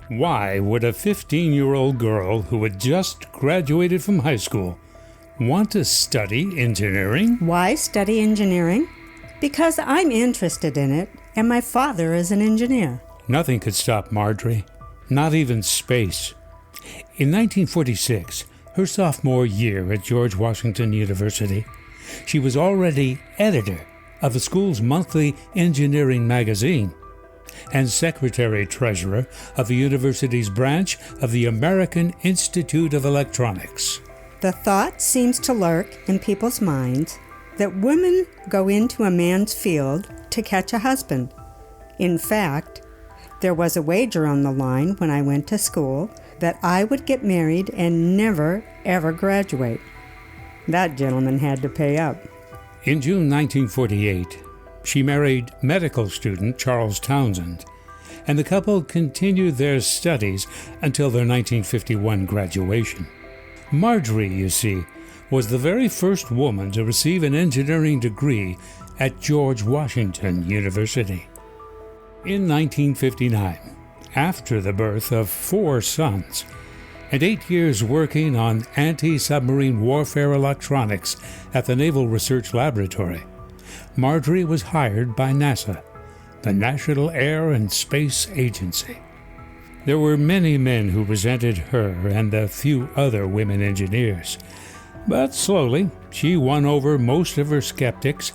Why would a 15-year-old girl who had just graduated from high school want to study engineering? Why study engineering? Because I'm interested in it, and my father is an engineer. Nothing could stop Marjorie, not even space. In 1946, her sophomore year at George Washington University, she was already editor of the school's monthly engineering magazine and secretary-treasurer of the university's branch of the American Institute of Electronics. The thought seems to lurk in people's minds that women go into a man's field to catch a husband. In fact, there was a wager on the line when I went to school that I would get married and never, ever graduate. That gentleman had to pay up. In June 1948, she married medical student Charles Townsend, and the couple continued their studies until their 1951 graduation. Marjorie, you see, was the very first woman to receive an engineering degree at George Washington University. In 1959, after the birth of 4 sons, and 8 years working on anti-submarine warfare electronics at the Naval Research Laboratory, Marjorie was hired by NASA, the National Air and Space Agency. There were many men who resented her and the few other women engineers, but slowly she won over most of her skeptics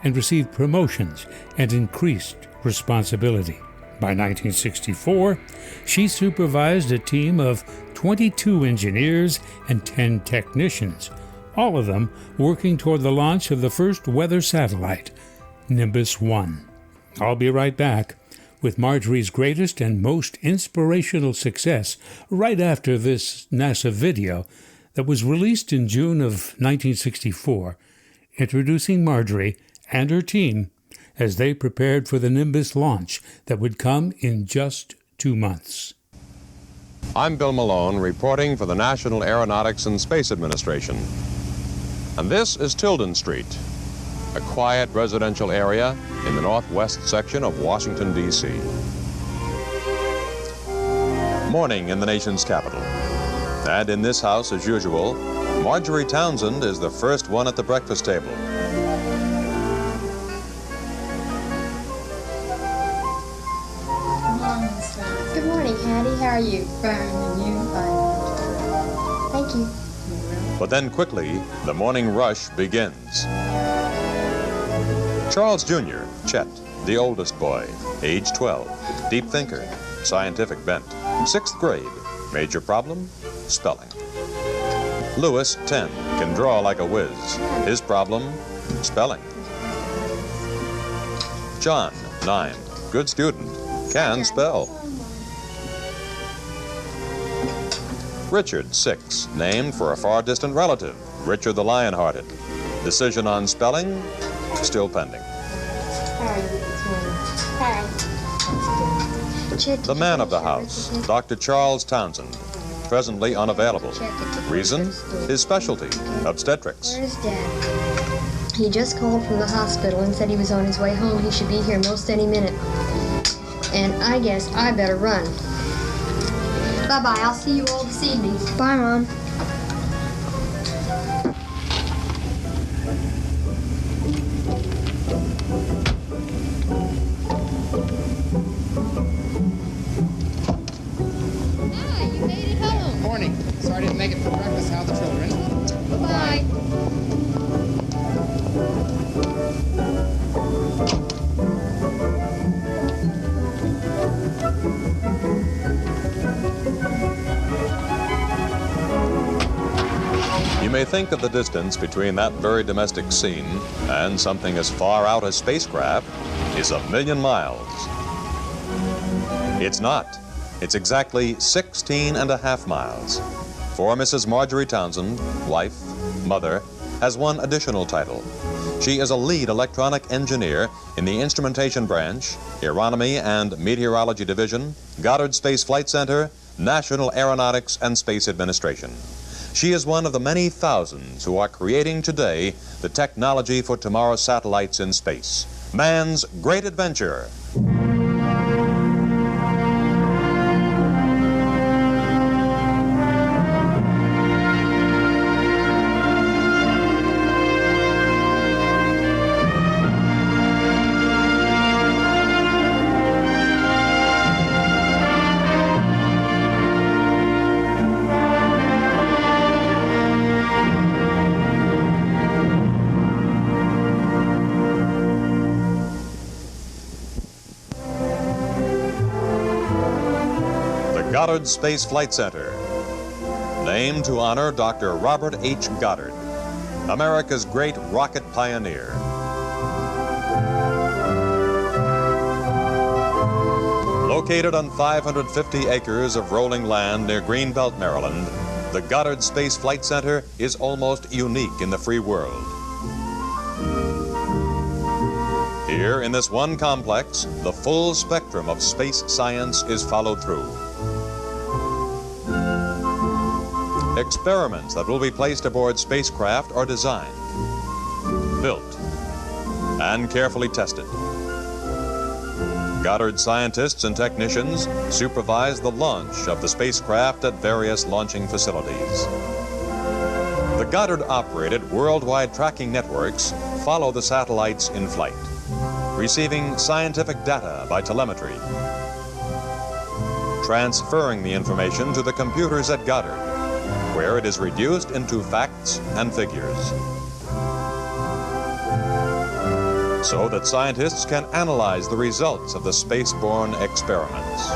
and received promotions and increased responsibility. By 1964, she supervised a team of 22 engineers and 10 technicians, all of them working toward the launch of the first weather satellite, Nimbus 1. I'll be right back with Marjorie's greatest and most inspirational success right after this NASA video that was released in June of 1964, introducing Marjorie and her team as they prepared for the Nimbus launch that would come in just 2 months. I'm Bill Malone, reporting for the National Aeronautics and Space Administration. And this is Tilden Street, a quiet residential area in the northwest section of Washington, D.C. Morning in the nation's capital. And in this house, as usual, Marjorie Townsend is the first one at the breakfast table. Good morning, Hattie. How are you? Fine, and you? Fine. Thank you. But then quickly, the morning rush begins. Charles Jr., Chet, the oldest boy, age 12, deep thinker, scientific bent, 6th grade, major problem, spelling. Lewis, 10, can draw like a whiz. His problem, spelling. John, 9, good student, can spell. Richard, 6, named for a far-distant relative, Richard the Lion-Hearted. Decision on spelling, still pending. The man of the house, Dr. Charles Townsend, presently unavailable. Reason? His specialty, obstetrics. Where's Dad? He just called from the hospital and said he was on his way home. He should be here most any minute. And I guess I better run. Bye-bye. I'll see you all this evening. Bye, Mom. You made it home. Morning. Sorry I didn't make it for breakfast. How are the children? Bye-bye. You may think that the distance between that very domestic scene and something as far out as spacecraft is 1,000,000 miles. It's not. It's exactly 16.5 miles. For Mrs. Marjorie Townsend, wife, mother, has one additional title. She is a lead electronic engineer in the instrumentation branch, Aeronomy and Meteorology Division, Goddard Space Flight Center, National Aeronautics and Space Administration. She is one of the many thousands who are creating today the technology for tomorrow's satellites in space. Man's great adventure. Goddard Space Flight Center, named to honor Dr. Robert H. Goddard, America's great rocket pioneer. Located on 550 acres of rolling land near Greenbelt, Maryland, the Goddard Space Flight Center is almost unique in the free world. Here, in this one complex, the full spectrum of space science is followed through. Experiments that will be placed aboard spacecraft are designed, built, and carefully tested. Goddard scientists and technicians supervise the launch of the spacecraft at various launching facilities. The Goddard-operated worldwide tracking networks follow the satellites in flight, receiving scientific data by telemetry, transferring the information to the computers at Goddard, where it is reduced into facts and figures, so that scientists can analyze the results of the spaceborne experiments.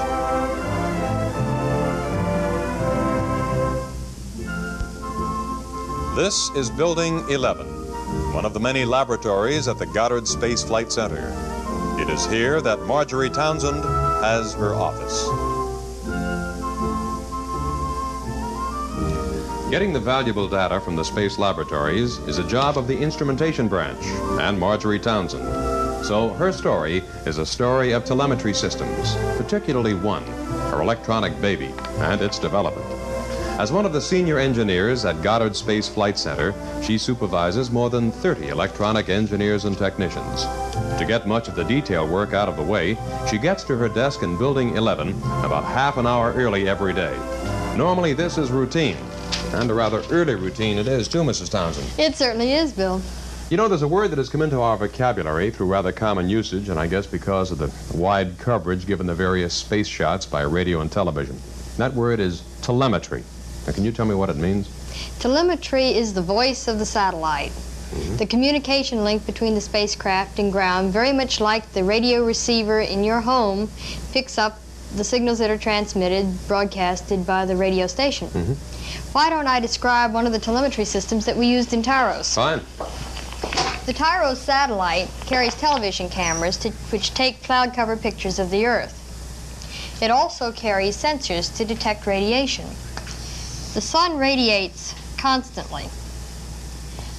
This is Building 11, one of the many laboratories at the Goddard Space Flight Center. It is here that Marjorie Townsend has her office. Getting the valuable data from the space laboratories is a job of the instrumentation branch and Marjorie Townsend. So her story is a story of telemetry systems, particularly one, her electronic baby, and its development. As one of the senior engineers at Goddard Space Flight Center, she supervises more than 30 electronic engineers and technicians. To get much of the detail work out of the way, she gets to her desk in Building 11 about half an hour early every day. Normally this is routine, and a rather early routine it is too, Mrs. Townsend. It certainly is, Bill. You know, there's a word that has come into our vocabulary through rather common usage, and I guess because of the wide coverage given the various space shots by radio and television. That word is telemetry. Now, can you tell me what it means? Telemetry is the voice of the satellite. The communication link between the spacecraft and ground, very much like the radio receiver in your home, picks up the signals that are transmitted, broadcasted by the radio station. Why don't I describe one of the telemetry systems that we used in Tyros? Fine. The Tyros satellite carries television cameras which take cloud-cover pictures of the Earth. It also carries sensors to detect radiation. The sun radiates constantly.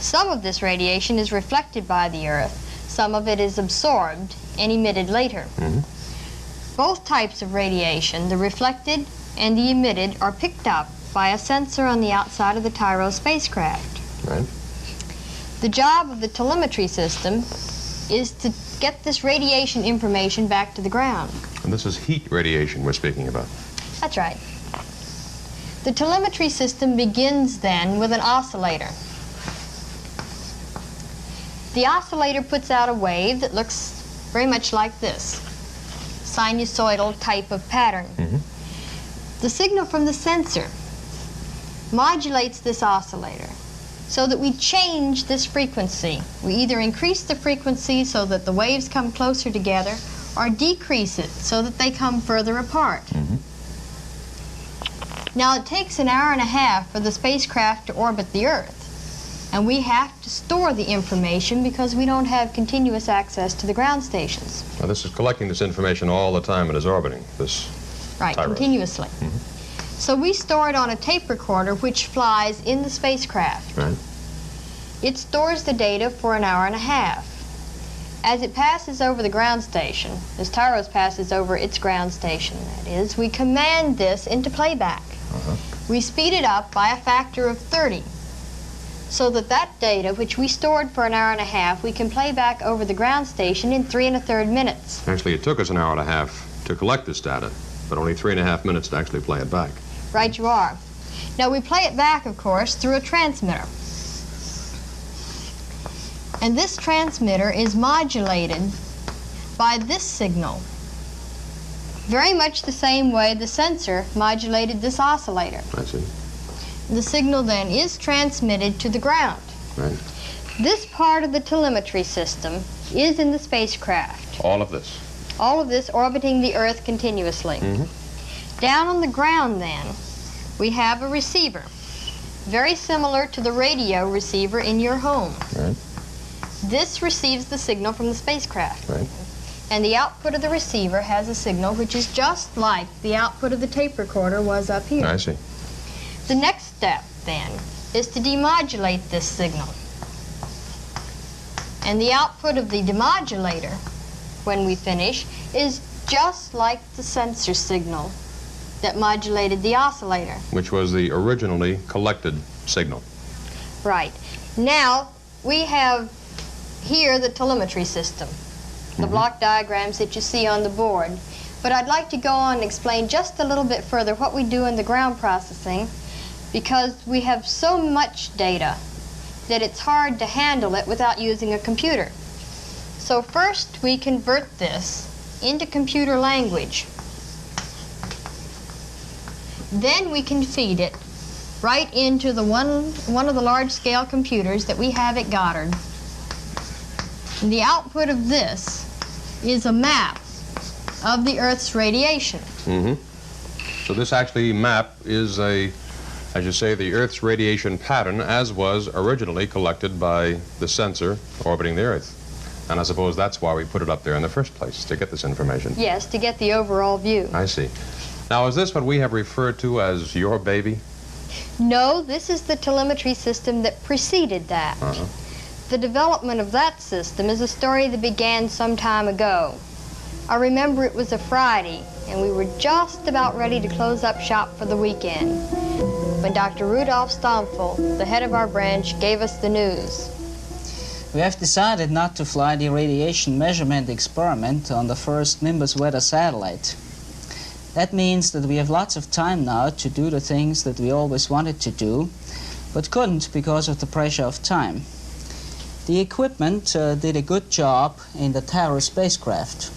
Some of this radiation is reflected by the Earth. Some of it is absorbed and emitted later. Both types of radiation, the reflected and the emitted, are picked up by a sensor on the outside of the Tyros spacecraft. Right. The job of the telemetry system is to get this radiation information back to the ground. And this is heat radiation we're speaking about. That's right. The telemetry system begins then with an oscillator. The oscillator puts out a wave that looks very much like this, sinusoidal type of pattern. The signal from the sensor modulates this oscillator so that we change this frequency. We either increase the frequency so that the waves come closer together, or decrease it so that they come further apart. Now, it takes an hour and a half for the spacecraft to orbit the Earth, and we have to store the information because we don't have continuous access to the ground stations. Now, this is collecting this information all the time it is orbiting, this Right, Tyros. continuously. So we store it on a tape recorder which flies in the spacecraft. Right. It stores the data for an hour and a half. As it passes over the ground station, as Tyros passes over its ground station, that is, we command this into playback. We speed it up by a factor of 30, so that that data, which we stored for an hour and a half, we can play back over the ground station in 3 1/3 minutes. Actually, it took us an hour and a half to collect this data, but only 3.5 minutes to actually play it back. Right you are. Now we play it back, of course, through a transmitter. And this transmitter is modulated by this signal, very much the same way the sensor modulated this oscillator. I see. The signal then is transmitted to the ground. Right. This part of the telemetry system is in the spacecraft. All of this. All of this orbiting the Earth continuously. Down on the ground then, we have a receiver, very similar to the radio receiver in your home. Right. This receives the signal from the spacecraft. Right. And the output of the receiver has a signal which is just like the output of the tape recorder was up here. I see. The next step, then, is to demodulate this signal. And the output of the demodulator, when we finish, is just like the sensor signal that modulated the oscillator. Which was the originally collected signal. Right. Now, we have here the telemetry system, the block diagrams that you see on the board. But I'd like to go on and explain just a little bit further what we do in the ground processing, because we have so much data that it's hard to handle it without using a computer. So first we convert this into computer language. Then we can feed it right into the one of the large-scale computers that we have at Goddard. And the output of this is a map of the Earth's radiation. So this actually map is as you say, the Earth's radiation pattern as was originally collected by the sensor orbiting the Earth. And I suppose that's why we put it up there in the first place, to get this information. Yes, to get the overall view. I see. Now, is this what we have referred to as your baby? No, this is the telemetry system that preceded that. The development of that system is a story that began some time ago. I remember it was a Friday, and we were just about ready to close up shop for the weekend when Dr. Rudolf Stomfel, the head of our branch, gave us the news. We have decided not to fly the radiation measurement experiment on the first Nimbus weather satellite. That means that we have lots of time now to do the things that we always wanted to do, but couldn't because of the pressure of time. The equipment did a good job in the Terra spacecraft.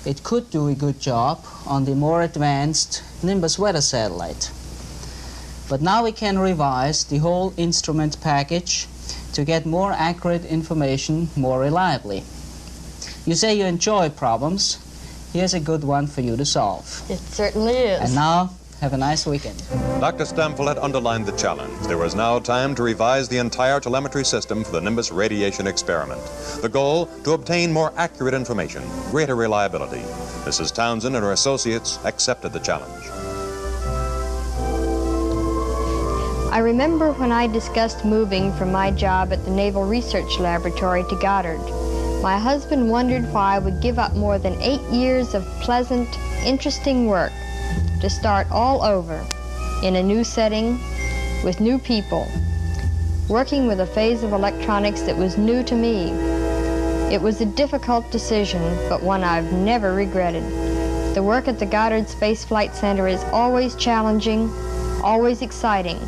It could do a good job on the more advanced Nimbus weather satellite. But now we can revise the whole instrument package to get more accurate information more reliably. You say you enjoy problems. Here's a good one for you to solve. It certainly is. And now, have a nice weekend. Dr. Stamfel had underlined the challenge. There was now time to revise the entire telemetry system for the Nimbus radiation experiment. The goal, to obtain more accurate information, greater reliability. Mrs. Townsend and her associates accepted the challenge. I remember when I discussed moving from my job at the Naval Research Laboratory to Goddard. My husband wondered why I would give up more than 8 years of pleasant, interesting work to start all over in a new setting with new people, working with a phase of electronics that was new to me. It was a difficult decision, but one I've never regretted. The work at the Goddard Space Flight Center is always challenging, always exciting,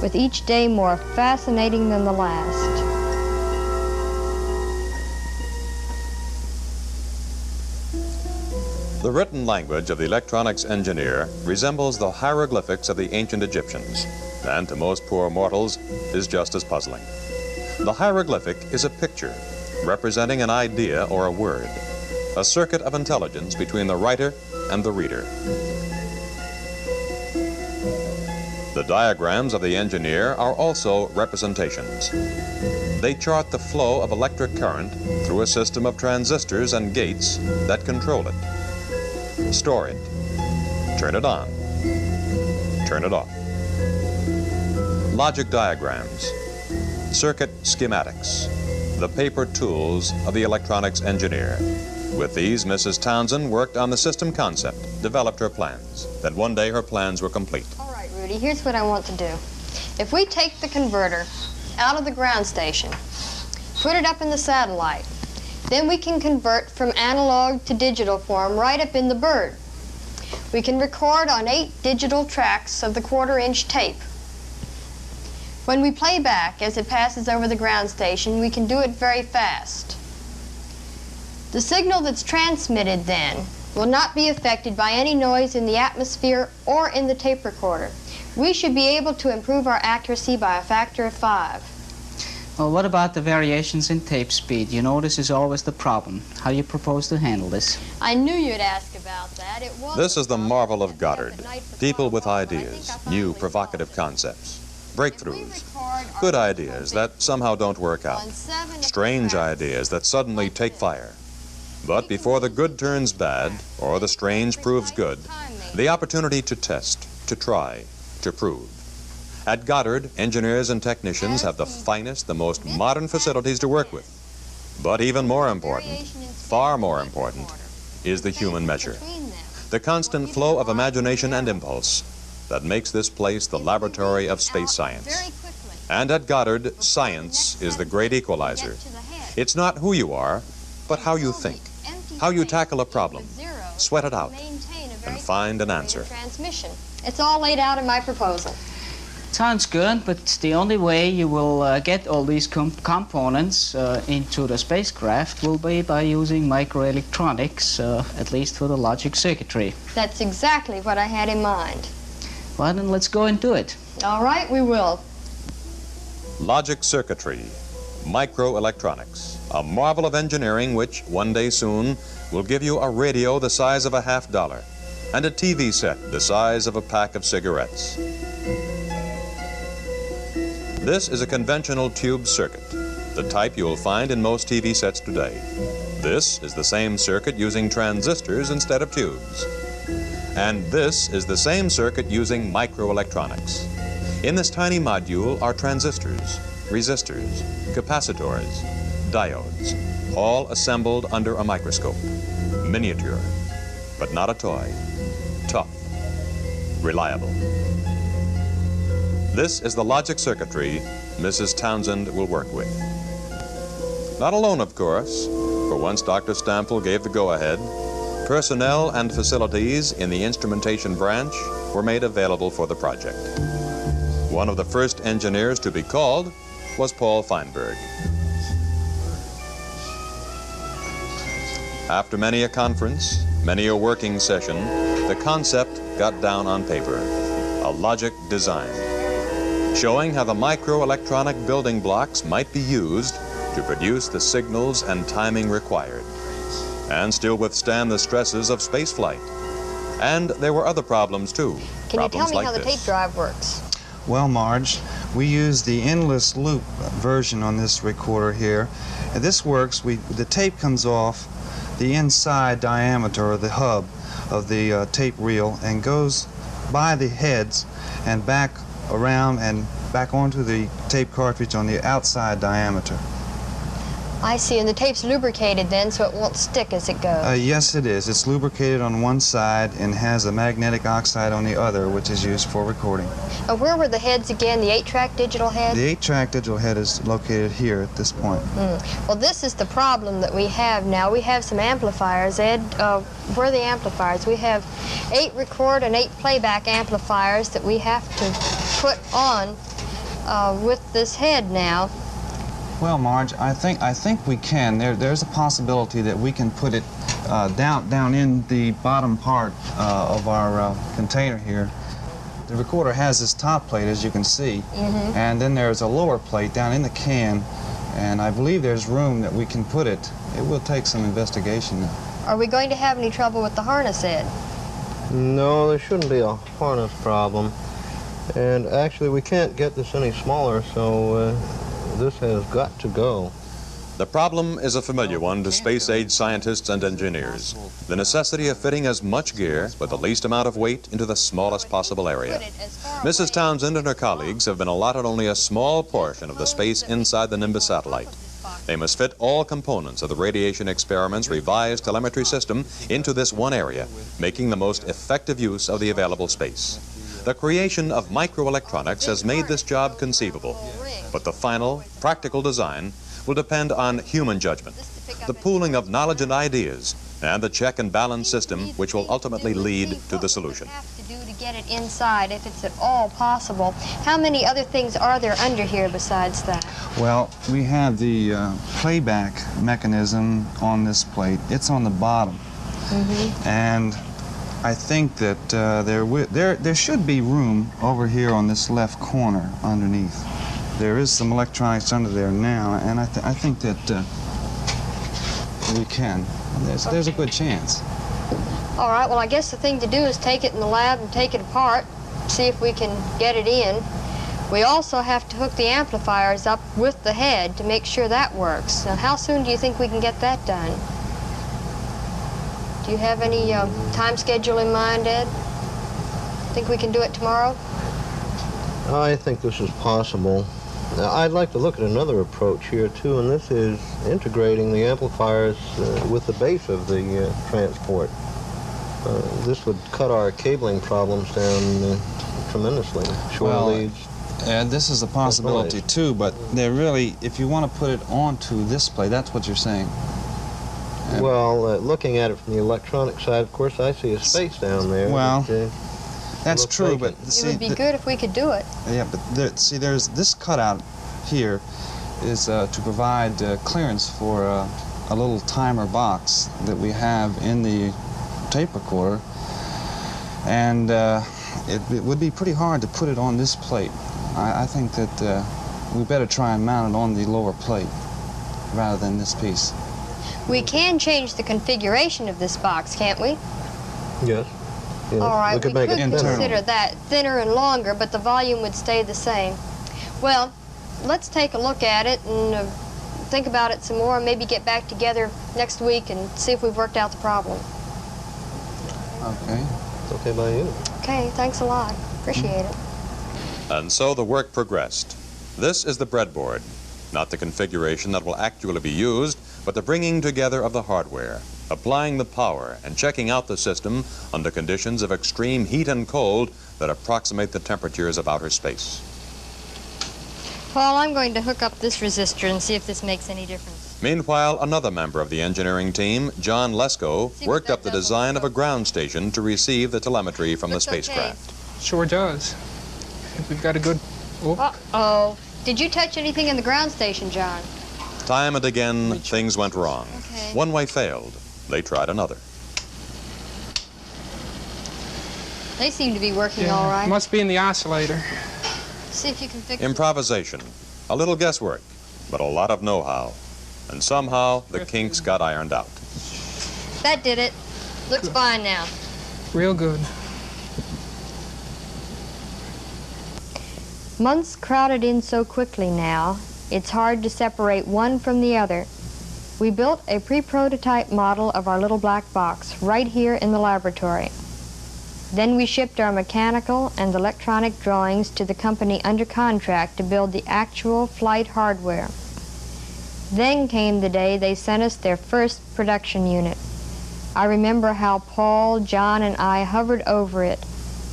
with each day more fascinating than the last. The written language of the electronics engineer resembles the hieroglyphics of the ancient Egyptians, and to most poor mortals is just as puzzling. The hieroglyphic is a picture representing an idea or a word, a circuit of intelligence between the writer and the reader. The diagrams of the engineer are also representations. They chart the flow of electric current through a system of transistors and gates that control it. Store it. Turn it on. Turn it off. Logic diagrams. Circuit schematics. The paper tools of the electronics engineer. With these, Mrs. Townsend worked on the system concept, developed her plans. Then one day her plans were complete. All right, Rudy, here's what I want to do. If we take the converter out of the ground station, put it up in the satellite, then we can convert from analog to digital form right up in the bird. We can record on 8 digital tracks of the 1/4-inch tape. When we play back as it passes over the ground station, we can do it very fast. The signal that's transmitted then will not be affected by any noise in the atmosphere or in the tape recorder. We should be able to improve our accuracy by a factor of 5. Well, what about the variations in tape speed? You know this is always the problem. How do you propose to handle this? I knew you'd ask about that. This is the marvel of Goddard. People with ideas, new provocative concepts, breakthroughs, good ideas that somehow don't work out, strange ideas that suddenly take fire. But before the good turns bad, or the strange proves good, the opportunity to test, to try, to prove. At Goddard, engineers and technicians have the finest, the most modern facilities to work with. But even more important, far more important, is the human measure. The constant flow of imagination and impulse that makes this place the laboratory of space science. And at Goddard, science is the great equalizer. It's not who you are, but how you think, how you tackle a problem, sweat it out, and find an answer. It's all laid out in my proposal. Sounds good, but the only way you will get all these components into the spacecraft will be by using microelectronics, at least for the logic circuitry. That's exactly what I had in mind. Well, then let's go and do it. All right, we will. Logic circuitry, microelectronics, a marvel of engineering which, one day soon, will give you a radio the size of a $50 and a TV set the size of a pack of cigarettes. This is a conventional tube circuit, the type you'll find in most TV sets today. This is the same circuit using transistors instead of tubes. And this is the same circuit using microelectronics. In this tiny module are transistors, resistors, capacitors, diodes, all assembled under a microscope. Miniature, but not a toy. Tough, reliable. This is the logic circuitry Mrs. Townsend will work with. Not alone, of course, for once Dr. Stample gave the go-ahead, personnel and facilities in the instrumentation branch were made available for the project. One of the first engineers to be called was Paul Feinberg. After many a conference, many a working session, the concept got down on paper, a logic design, showing how the microelectronic building blocks might be used to produce the signals and timing required, and still withstand the stresses of spaceflight. And there were other problems, too. Can you tell me how the tape drive works? Well, Marge, we use the endless loop version on this recorder here. And this works, the tape comes off the inside diameter, or the hub, of the tape reel and goes by the heads and back around and back onto the tape cartridge on the outside diameter. I see, and the tape's lubricated then, so it won't stick as it goes. Yes, it is. It's lubricated on one side and has a magnetic oxide on the other, which is used for recording. Where were the heads again, the 8-track digital head? The 8-track digital head is located here at this point. Well, this is the problem that we have now. We have some amplifiers. Ed, where are the amplifiers? We have 8 record and 8 playback amplifiers that we have to put on with this head now. Well, Marge, I think we can. There's a possibility that we can put it down in the bottom part of our container here. The recorder has this top plate, as you can see, and then there's a lower plate down in the can, and I believe there's room that we can put it. It will take some investigation. Are we going to have any trouble with the harness, Ed? No, there shouldn't be a harness problem. And actually, we can't get this any smaller, so this has got to go. The problem is a familiar one to space-age scientists and engineers. The necessity of fitting as much gear with the least amount of weight into the smallest possible area. Mrs. Townsend and her colleagues have been allotted only a small portion of the space inside the Nimbus satellite. They must fit all components of the radiation experiment's revised telemetry system into this one area, making the most effective use of the available space. The creation of microelectronics has made this job conceivable, but the final, practical design will depend on human judgment, the pooling of knowledge and ideas, and the check and balance system which will ultimately lead to the solution. To get it inside, if it's at all possible. How many other things are there under here besides that? Well, we have the playback mechanism on this plate. It's on the bottom, and I think that there should be room over here on this left corner underneath. There is some electronics under there now, and I think that we can. There's a good chance. All right, well, I guess the thing to do is take it in the lab and take it apart, see if we can get it in. We also have to hook the amplifiers up with the head to make sure that works. Now, how soon do you think we can get that done? Do you have any time schedule in mind, Ed? Think we can do it tomorrow? I think this is possible. Now, I'd like to look at another approach here, too, and this is integrating the amplifiers with the base of the transport. This would cut our cabling problems down tremendously. Short leads. And this is a possibility, too, but they're really, if you want to put it onto this plate, that's what you're saying. Well, looking at it from the electronic side, of course, I see a space down there. Well, that, that's true, but see, it would be good if we could do it. Yeah, but there's this cutout here is to provide clearance for a little timer box that we have in the tape recorder, and it would be pretty hard to put it on this plate. I think that we better try and mount it on the lower plate rather than this piece. We can change the configuration of this box, can't we? Yes. All right, we could make it consider that thinner and longer, but the volume would stay the same. Well, let's take a look at it and think about it some more, and maybe get back together next week and see if we've worked out the problem. Okay. It's okay by you. Okay, thanks a lot. Appreciate it. And so the work progressed. This is the breadboard, not the configuration that will actually be used, but the bringing together of the hardware, applying the power and checking out the system under conditions of extreme heat and cold that approximate the temperatures of outer space. Paul, I'm going to hook up this resistor and see if this makes any difference. Meanwhile, another member of the engineering team, John Lesko, worked up the design of a ground station to receive the telemetry from the spacecraft. Sure does. We've got a good... Uh-oh. Did you touch anything in the ground station, John? Time and again, things went wrong. Okay. One way failed. They tried another. They seem to be working all right. Must be in the oscillator. See if you can fix Improvisation. A little guesswork, but a lot of know-how. And somehow, the kinks got ironed out. That did it. Looks fine now. Real good. Months crowded in so quickly now, it's hard to separate one from the other. We built a pre-prototype model of our little black box right here in the laboratory. Then we shipped our mechanical and electronic drawings to the company under contract to build the actual flight hardware. Then came the day they sent us their first production unit. I remember how Paul, John, and I hovered over it,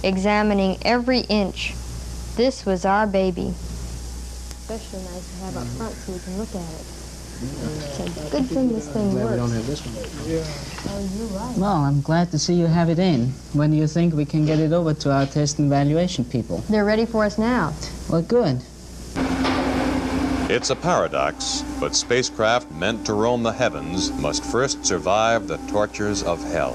examining every inch. This was our baby. Especially nice to have up front so we can look at it. It's a good thing this thing works. We don't have this one. Oh, you're right. Well, I'm glad to see you have it in. When do you think we can get it over to our test and evaluation people? They're ready for us now. Well, good. It's a paradox, but spacecraft meant to roam the heavens must first survive the tortures of hell.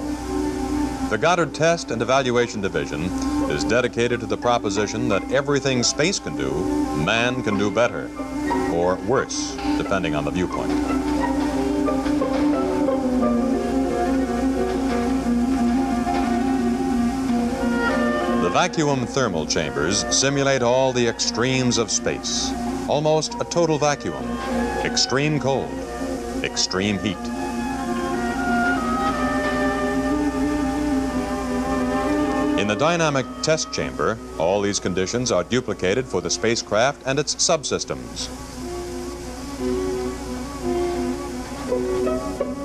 The Goddard Test and Evaluation Division is dedicated to the proposition that everything space can do, man can do better, or worse, depending on the viewpoint. The vacuum thermal chambers simulate all the extremes of space. Almost a total vacuum, extreme cold, extreme heat. In the dynamic test chamber, all these conditions are duplicated for the spacecraft and its subsystems.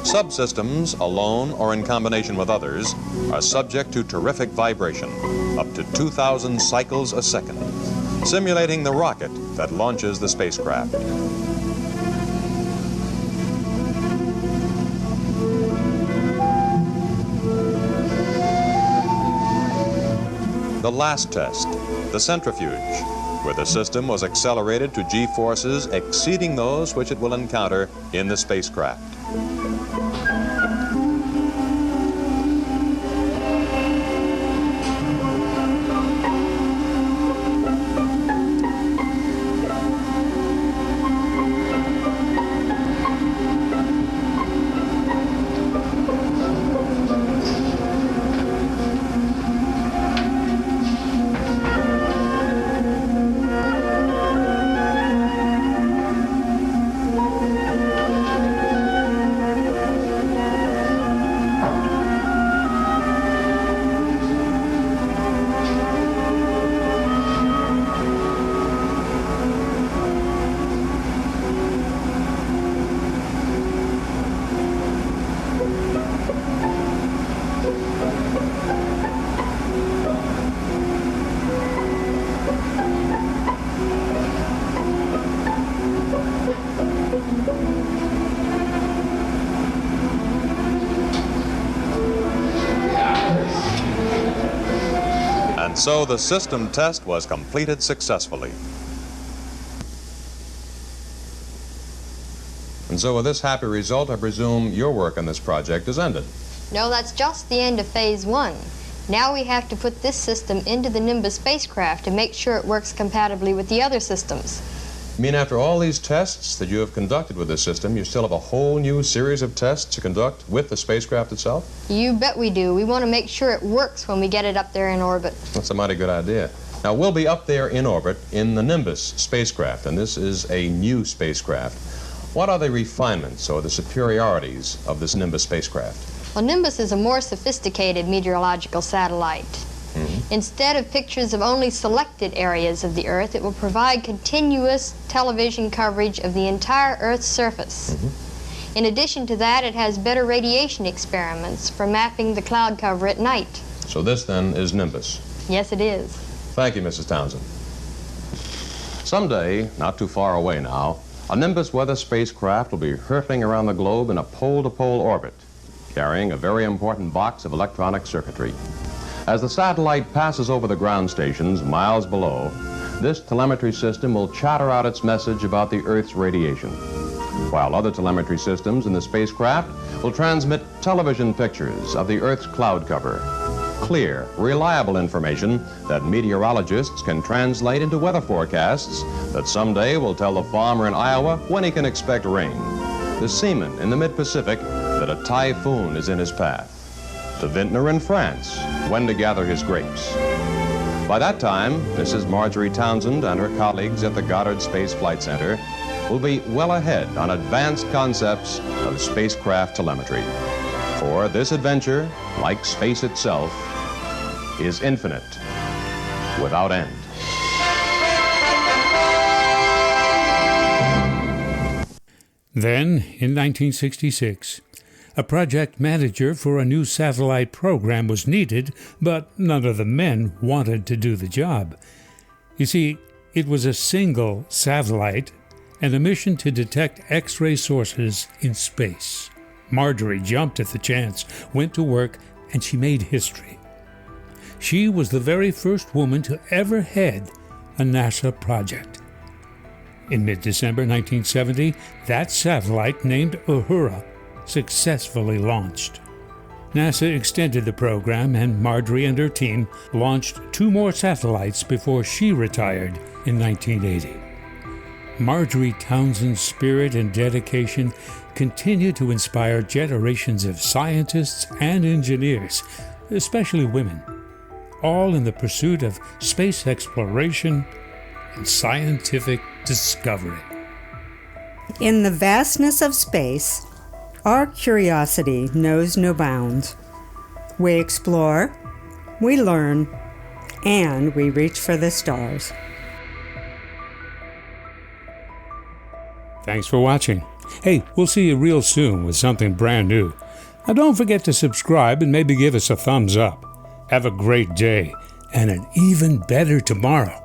Subsystems, alone or in combination with others, are subject to terrific vibration, up to 2,000 cycles a second, simulating the rocket that launches the spacecraft. The last test, the centrifuge, where the system was accelerated to g-forces exceeding those which it will encounter in the spacecraft. So the system test was completed successfully. And so with this happy result, I presume your work on this project is ended. No, that's just the end of phase 1. Now we have to put this system into the Nimbus spacecraft to make sure it works compatibly with the other systems. You mean after all these tests that you have conducted with this system, you still have a whole new series of tests to conduct with the spacecraft itself? You bet we do. We want to make sure it works when we get it up there in orbit. That's a mighty good idea. Now, we'll be up there in orbit in the Nimbus spacecraft, and this is a new spacecraft. What are the refinements or the superiorities of this Nimbus spacecraft? Well, Nimbus is a more sophisticated meteorological satellite. Instead of pictures of only selected areas of the Earth, it will provide continuous television coverage of the entire Earth's surface. In addition to that, it has better radiation experiments for mapping the cloud cover at night. So this, then, is Nimbus. Yes, it is. Thank you, Mrs. Townsend. Someday, not too far away now, a Nimbus weather spacecraft will be hurtling around the globe in a pole-to-pole orbit, carrying a very important box of electronic circuitry. As the satellite passes over the ground stations miles below, this telemetry system will chatter out its message about the Earth's radiation, while other telemetry systems in the spacecraft will transmit television pictures of the Earth's cloud cover. Clear, reliable information that meteorologists can translate into weather forecasts that someday will tell the farmer in Iowa when he can expect rain, the seaman in the mid-Pacific that a typhoon is in his path, the vintner in France when to gather his grapes. By that time, Mrs. Marjorie Townsend and her colleagues at the Goddard Space Flight Center will be well ahead on advanced concepts of spacecraft telemetry. For this adventure, like space itself, is infinite, without end. Then, in 1966, a project manager for a new satellite program was needed, but none of the men wanted to do the job. You see, it was a single satellite and a mission to detect X-ray sources in space. Marjorie jumped at the chance, went to work, and she made history. She was the very first woman to ever head a NASA project. In mid-December 1970, that satellite, named Uhura, successfully launched. NASA extended the program, and Marjorie and her team launched 2 more satellites before she retired in 1980. Marjorie Townsend's spirit and dedication continue to inspire generations of scientists and engineers, especially women, all in the pursuit of space exploration and scientific discovery. In the vastness of space, our curiosity knows no bounds. We explore, we learn, and we reach for the stars. Thanks for watching. Hey, we'll see you real soon with something brand new. Now don't forget to subscribe and maybe give us a thumbs up. Have a great day and an even better tomorrow.